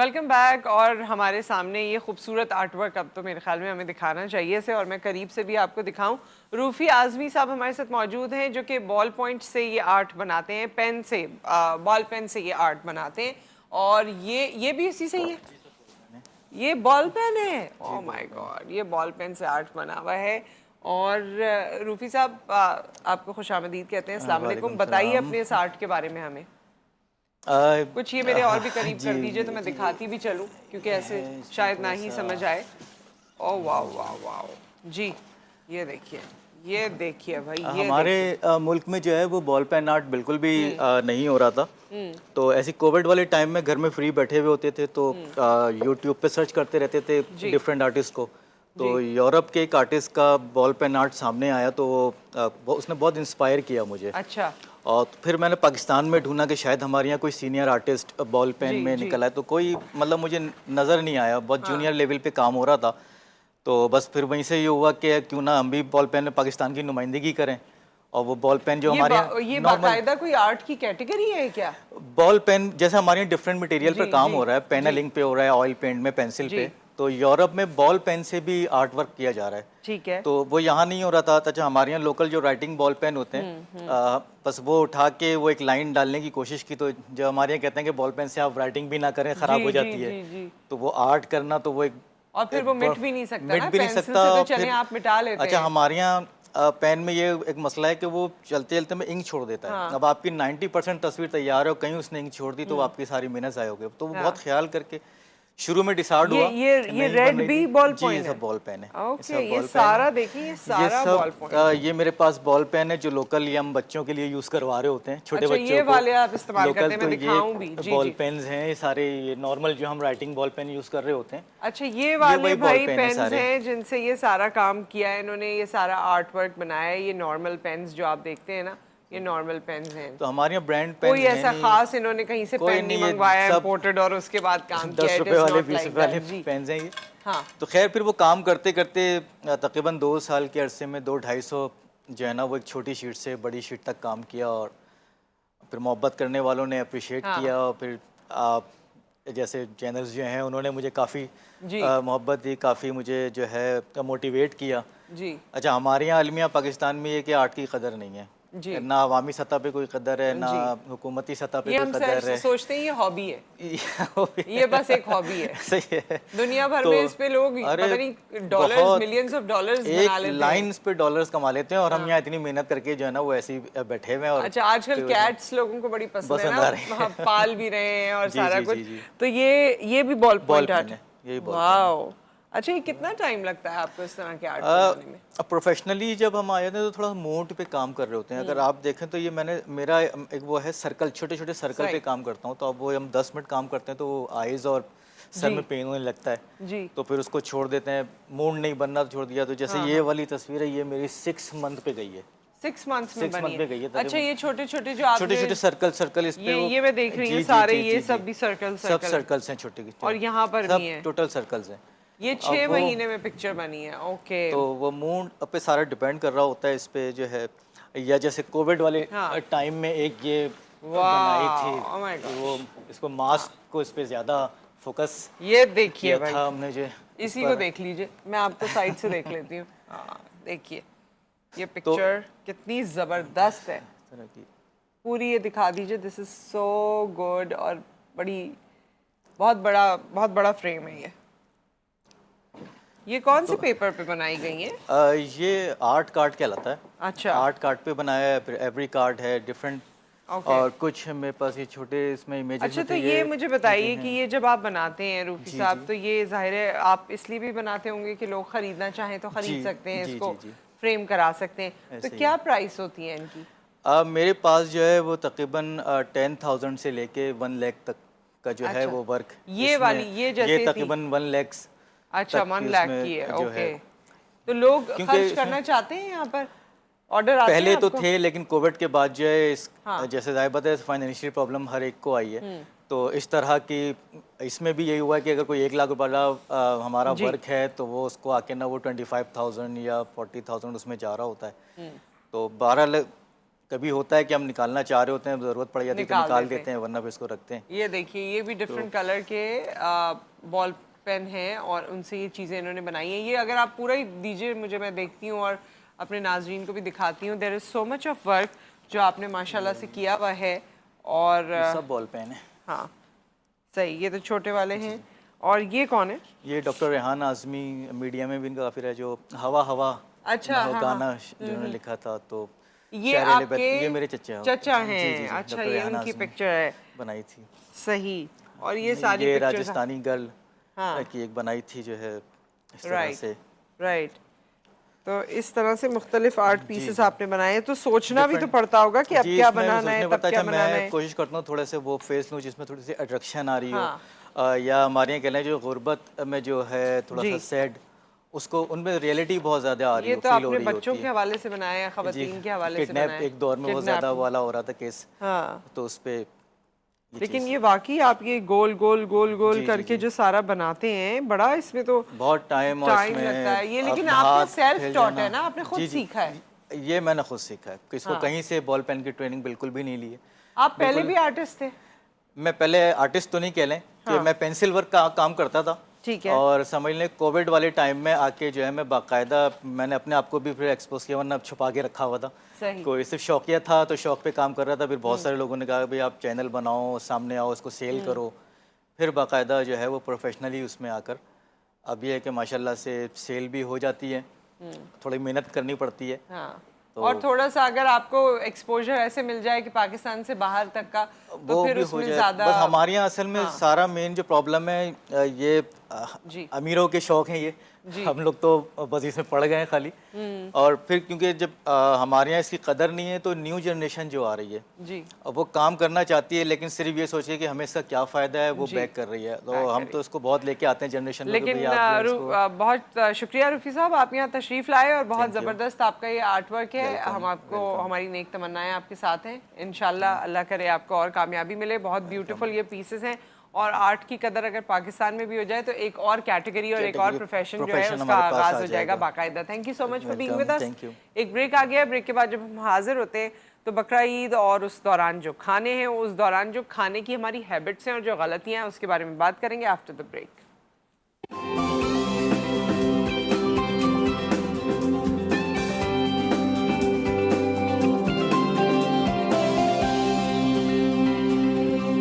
Welcome back. और हमारे सामने ये खूबसूरत आर्ट वर्क अब तो मेरे ख्याल में हमें दिखाना चाहिए से, और मैं करीब से भी आपको दिखाऊं। रूफी आज़मी साहब हमारे साथ मौजूद हैं जो कि बॉल पॉइंट से ये आर्ट बनाते हैं, पेन से, बॉल पेन से ये आर्ट बनाते हैं। और ये भी इसी से ही है, ये बॉल पेन है। ओह माय गॉड, ये बॉल पेन से आर्ट बना हुआ है। और रूफी साहब आपको खुशामदीद कहते हैं, अस्सलाम वालेकुम। बताइए अपने इस आर्ट के बारे में हमें कुछ। ये मेरे और भी करीब कर दीजिए तो मैं दिखाती भी चलूं, क्योंकि ऐसे शायद ना ही समझ आए। ओह वाह वाह वाह जी, ये देखिए भाई, ये हमारे देखिए। मुल्क में जो है वो बॉल पेन आर्ट बिल्कुल भी नहीं हो रहा था। हम्म। तो ऐसी कोविड वाले टाइम में घर में फ्री बैठे हुए होते थे तो यूट्यूब पे सर्च करते रहते थे जी डिफरेंट आर्टिस्ट को। तो जी। यूरोप के एक आर्टिस्ट का बॉल पेन आर्ट सामने आया तो उसने बहुत इंस्पायर किया मुझे। अच्छा और फिर मैंने पाकिस्तान में ढूंढा कि शायद हमारे यहाँ कोई सीनियर आर्टिस्ट बॉल पेन जी में जी। निकला है, तो कोई मतलब मुझे नज़र नहीं आया, बहुत हाँ। जूनियर लेवल पे काम हो रहा था। तो बस फिर वहीं से ये हुआ कि क्यों ना हम भी बॉल पेन में पाकिस्तान की नुमाइंदगी करें। और वो बॉल पेन जो हमारे यहाँ ये नॉर्मल बाकायदा कोई आर्ट की कैटेगरी है क्या? बॉल पेन, जैसे हमारे यहाँ डिफरेंट मटेरियल पे जी काम जी हो रहा है, जी पेनलिंग पे हो रहा है, ऑयल पेंट में, पेंसिल जी। पे, तो यूरोप में बॉल पेन से भी आर्ट वर्क किया जा रहा है। ठीक है। तो वो यहाँ नहीं हो रहा था। अच्छा, हमारे यहाँ लोकल जो राइटिंग बॉल पेन होते हैं, बस वो उठा के वो एक लाइन डालने की कोशिश की, तो जो हमारे यहाँ कहते हैं कि बॉल पेन से आप राइटिंग भी ना करें, जी ख़राब हो जी जाती है। जी जी। तो वो आर्ट करना तो वो एक और फिर वो मिट भी नहीं सकता मिट ना, भी नहीं पेंसिल सकता। से तो और चले फिर आप मिटा लेते अच्छा, हैं। हमारे यहाँ पेन में ये एक मसला है कि वो चलते चलते में इंक छोड़ देता है। हाँ अब आपकी 90% तस्वीर तैयार है और कहीं उसने इंक छोड़ दी तो वो आपकी सारी मेहनत ज़ाया हो गई। तो वो बहुत हाँ। ख्याल करके शुरू में डिसाइड हुआ कि ये नहीं बन रेड रही भी थी। बॉल जी, ये पॉइंट सब है। बॉल पेन है, ये ओके, सब ये बॉल पेन सारा है। देखिए, ये ये सारा सब बॉल पॉइंट है। ये मेरे पास बॉल पेन है जो लोकल हम बच्चों के लिए यूज़ करवा रहे होते हैं, छोटे अच्छा, बच्चों ये को वाले आप इस्तेमाल लोकल। करते हैं, तो मैं ये दिखाऊं भी? जी बॉल जी। पेन्स हैं, ये सारे ये नॉर्मल जो हम राइटिंग बॉल पेन यूज़ कर रहे होते हैं, अच्छा, ये ये वाले वही बॉल भाई पेन है पेन्स सारे। हैं जिनसे ये सारा काम किया है इन्होंने, ये सारा आर्ट वर्क बनाया है। ये नॉर्मल पेन्स जो आप देखते हैं ना, ये नॉर्मल पेन्स हैं। तो हमारे यहाँ ब्रांड कोई पेन्स हैं ऐसा नहीं, खास इन्होंने कहीं से कोई पेन नहीं नहीं, ये मंगवाया सब इम्पोर्टेड और उसके बाद काम किया। 10 इट रुपए इज़ वाले, नॉट 20 लाइक रुपए वाले दैट जी। पेन्स हैं ये। हाँ तो खैर फिर वो काम करते करते तकरीबन 2 साल के अरसे में 2-250 जो है ना वो एक छोटी शीट से बड़ी शीट तक काम किया। और फिर मोहब्बत करने वालों ने अप्रिशिएट हाँ किया। और फिर आप जैसे चैनल्स जो हैं उन्होंने मुझे काफ़ी जी मोहब्बत दी, काफ़ी मुझे जो है मोटिवेट किया। जी अच्छा, हमारे यहाँ अलमिया पाकिस्तान में ये कि आर्ट की कदर नहीं है, जी ना अवामी सतह पे कोई कदर है, ना जी। हुकूमती सतह पे ये कोई हम कदर है। सोचते हैं ये हॉबी है, ये ये बस एक हॉबी है। सही है। दुनिया भर तो में इस पे लोग अरे पता नहीं डॉलर्स, बहुत, मिलियंस ऑफ डॉलर्स बना एक लेते हैं। लाइन्स पे डॉलर्स कमा लेते हैं और हम हाँ। यहाँ इतनी मेहनत करके जो है ना वो ऐसे ही बैठे हुए हैं। और अच्छा, आजकल फिर कैट्स लोगों को बड़ी पसंद है पसंद ना, आ रही वहाँ है। पाल भी रहे हैं और जी सारा जी कुछ। जी जी। तो ये भी ball ball point pen art. है, यही बॉल पेन है। वाओ। अच्छा, ये कितना टाइम लगता है आपको इस तरह के आर्ट बनाने में? प्रोफेशनली जब हम आए थे तो थोड़ा मोड पे काम कर रहे होते हैं। अगर आप देखें तो ये मेरा एक वो है सर्कल, छोटे छोटे सर्कल पे सही काम करता हूँ। तो अब वो हम 10 मिनट काम करते हैं तो वो आइज़ और सर जी में पेन होने लगता है, जी। तो फिर उसको छोड़ देते हैं। मूड नहीं बनना तो छोड़ दिया। तो जैसे हाँ ये हाँ। वाली तस्वीर है, ये मेरी 6 मंथ पे गई है। 6 मंथ्स में 6 बनी मंथ पे है? गई है अच्छा, तकरीबन। ये छोटे छोटे जो छोटे आपने, छोटे सर्कल सर्कल इस पे वो, ये मैं देख रही हूँ जी जी सारे, जी ये जी जी, सब भी सर्कल सब सर्कल है। सर्कल्स हैं छोटे और छोटे, यहाँ पर भी सब है। टोटल सर्कल्स हैं। ये अब 6 वो महीने में पिक्चर बनी है। ओके। तो वो मूड पे सारा डिपेंड कर रहा होता है इस पे जो है। या जैसे कोविड वाले हाँ। टाइम में एक ये बनाई थी वाह, ओह माय कि वो गॉड। इसको मास्क को इस पे ज़्यादा फोकस ये देखिए किया भाई, था हमने जो इस इसी को पर। देख लीजिए, मैं आपको साइड से देख लेती हूँ। हाँ देखिए, ये तो पिक्चर कितनी ज़बरदस्त है। इस तरह की पूरी ये दिखा दीजिए, दिस इज़ सो गुड। और बड़ी, बहुत बड़ा फ्रेम है ये कौन से पेपर पे बनाई गई है? ये आर्ट कार्ड कहलाता है। अच्छा आर्ट कार्ड पे बनाया है, फिर एवरी कार्ड है डिफरेंट। ओके। और कुछ मेरे पास ये छोटे इसमें इमेजेस अच्छा, में तो थे, ये मुझे बताइए चीज़ें कि हैं। ये जब आप बनाते हैं रूफी जी साहब, जी तो ये ज़ाहिर है आप इसलिए भी बनाते होंगे कि लोग ख़रीदना चाहें तो ख़रीद जी सकते हैं, जी इसको जी जी, फ्रेम करा सकते हैं। तो ऐसे ही क्या है। प्राइस होती है इनकी? मेरे पास जो है वो तकरीबन 10,000 से लेके 1 लाख तक का जो है अच्छा, वो वर्क ये इसमें। वाली ये ये जैसे थी? तकरीबन 1 लाख अच्छा, तक 1 लाख की है। इसमें जो है, ओके। तो लोग क्योंकि खर्च इसमें करना चाहते हैं यहाँ पर? ऑर्डर आते हैं पहले तो आपको? थे लेकिन कोविड के बाद जो है हाँ। जैसे ज़ाहिर बात है फाइनेंशियल प्रॉब्लम हर एक को आई है। तो इस तरह की इसमें भी यही हुआ कि अगर कोई 1 लाख रुपये वाला हमारा जी वर्क है तो वो उसको आके ना वो 25,000 या 40,000 उसमें जा रहा होता है। तो 12 कभी होता है कि हम निकालना चाह रहे होते हैं, ज़रूरत पड़ जाती है तो निकाल देते हैं, वरना फिर इसको रखते हैं। ये देखिए, ये भी डिफरेंट कलर के बॉल पेन हैं और उनसे ये चीज़ें इन्होंने बनाई हैं। ये अगर आप पूरा ही दीजिए मुझे, मैं देखती हूँ और अपने नाजरीन को भी दिखाती हूँ। There is so much of work जो आपने माशाल्लाह से किया हुआ है। और ये सब बॉल पेन है। हाँ सही, ये तो छोटे वाले हैं। और ये कौन है? ये डॉक्टर रेहान आज़मी, मीडिया में भी इनका काफ़ी रहा है, जो हवा हवा अच्छा, हाँ, गाना जिन्होंने लिखा था, तो ये शायर आपके ये मेरे चचा चचा जी, हैं। जी, जी, अच्छा, डॉक्टर ये रेहान उनकी आज़मी पिक्चर है। बनाई थी। सही। और ये सारी ये पिक्चर्स राजस्थानी गर्ल हाँ। की एक बनाई थी जो है इस तरह राइट से। राइट। तो इस तरह से मुख्तलिफ आर्ट पीसेस जी। आपने बनाए हैं, तो सोचना भी तो Different- पड़ता होगा कि अब जी, क्या इसमें बनाना है, सोचने तब पड़ता क्या अच्छा, बनाना मैं है। कोशिश करता हूँ थोड़े से वो फेस लूँ जिसमें थोड़ी सी अट्रैक्शन आ रही हो। हाँ। या हमारे यहाँ कह लें जो गुर्बत में जो है थोड़ा जी। सा सैड, उसको उनमें रियलिटी बहुत ज़्यादा आ रही ये हो, तो फील हो आपने रही बच्चों होती के है। हवाले से बनाया है, जी, खवातीन के हवाले से किडनैप बनाया है। एक दौर में बहुत ज़्यादा Kidnapping। वाला हो रहा था केस, हाँ। तो उस पे ये लेकिन चीज़ ये वाकई आप ये गोल गोल गोल गोल जी, जी, करके जी। जो सारा बनाते हैं, बड़ा इसमें तो बहुत टाइम और टाइम इसमें लगता है। ये लेकिन अपना आपने हाथ सेल्फ फैल टॉट जाना। है ना, आपने खुद जी, जी, सीखा है। ये मैंने खुद सीखा है, इसको हाँ। कहीं से बॉल पेन की ट्रेनिंग बिल्कुल भी नहीं ली है। आप पहले बिल्कुल भी आर्टिस्ट थे? मैं पहले आर्टिस्ट तो नहीं कह लें कि हाँ। मैं पेंसिल वर्क का काम करता था। ठीक है। और समझ लें कोविड वाले टाइम में आके जो है मैं बाकायदा मैंने अपने आप को भी फिर एक्सपोज किया, वरना छुपा के रखा हुआ था। सही। कोई सिर्फ शौकिया था तो शौक पे काम कर रहा था, फिर बहुत सारे लोगों ने कहा भाई आप चैनल बनाओ, सामने आओ, इसको सेल करो। फिर बाकायदा जो है वो प्रोफेशनली उसमें आकर अब ये है कि माशाल्लाह से सेल भी हो जाती है। थोड़ी मेहनत करनी पड़ती है। हाँ। तो और थोड़ा सा अगर आपको एक्सपोजर ऐसे मिल जाए कि पाकिस्तान से बाहर तक का, तो वो फिर भी हो उसमें जाए। ज्यादा बस हमारे यहाँ असल में हाँ। सारा मेन जो प्रॉब्लम है ये जी। अमीरों के शौक हैं ये। जी। हम लोग तो बस इसमें पड़ गए हैं खाली। और फिर क्योंकि जब हमारे यहाँ इसकी कदर नहीं है, तो न्यू जनरेशन जो आ रही है जी। अब वो काम करना चाहती है, लेकिन सिर्फ ये सोचिए कि हमें इसका क्या फ़ायदा है, वो जी। बैक कर रही है। तो बैक हम कर तो इसको बहुत लेके आते हैं जनरेशन में, लेकिन भैया आप जो है इसको बहुत शुक्रिया रूफी साहब, आप यहाँ तशरीफ़ लाए और बहुत Thank you. ज़बरदस्त आपका ये आर्ट वर्क है। Welcome, हम आपको welcome. हमारी नेक तमन्नाएं आपके साथ हैं। इंशाल्लाह अल्लाह करे आपको और कामयाबी मिले। बहुत ब्यूटीफुल ये पीसेस हैं और आर्ट की कदर अगर पाकिस्तान में भी हो जाए तो एक और कैटेगरी और एक और Category, प्रोफेशन जो है profession उसका हमारे पास आगाज़ आ हो जाएगा जाएगा। बाकायदा। Thank you so much for being Welcome, with us. thank you. एक ब्रेक आ गया। ब्रेक के बाद जब हम हाजिर होते हैं तो बकरा ईद और उस दौरान जो खाने हैं, उस दौरान जो खाने की हमारी हैबिट्स हैं और जो गलतियाँ हैं, उसके बारे में बात करेंगे आफ्टर द ब्रेक।